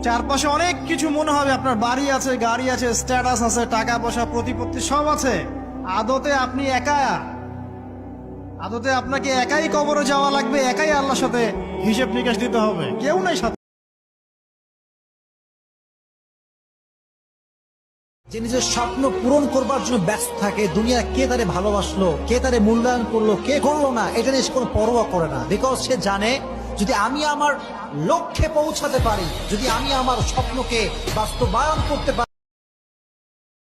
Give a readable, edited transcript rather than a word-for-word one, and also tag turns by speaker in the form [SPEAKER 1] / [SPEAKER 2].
[SPEAKER 1] চারপাশে অনেক কিছু মনে হবে, আপনার বাড়ি আছে, গাড়ি আছে, স্ট্যাটাস আছে, টাকা পয়সা, প্রতিপত্তি সব আছে। আদতে আপনি একা। আদতে আপনাকে একাই কবরে যাওয়া লাগবে, একাই আল্লাহর সাথে হিসেব নিকাশ দিতে হবে, কেউ নাই সাথে।
[SPEAKER 2] যে নিজের স্বপ্ন পূরণ করবার জন্য ব্যস্ত থাকে, দুনিয়া কে তারে ভালোবাসলো, কে তারে মূল্যায়ন করলো, কে করলো না, এটা নিয়ে সে কোনো পরোয়া করে না। বিকজ সে জানে যদি আমি আমার লক্ষ্যে পৌঁছাতে পারি, যদি আমি আমার স্বপ্নকে বাস্তবায়ন করতে পারি,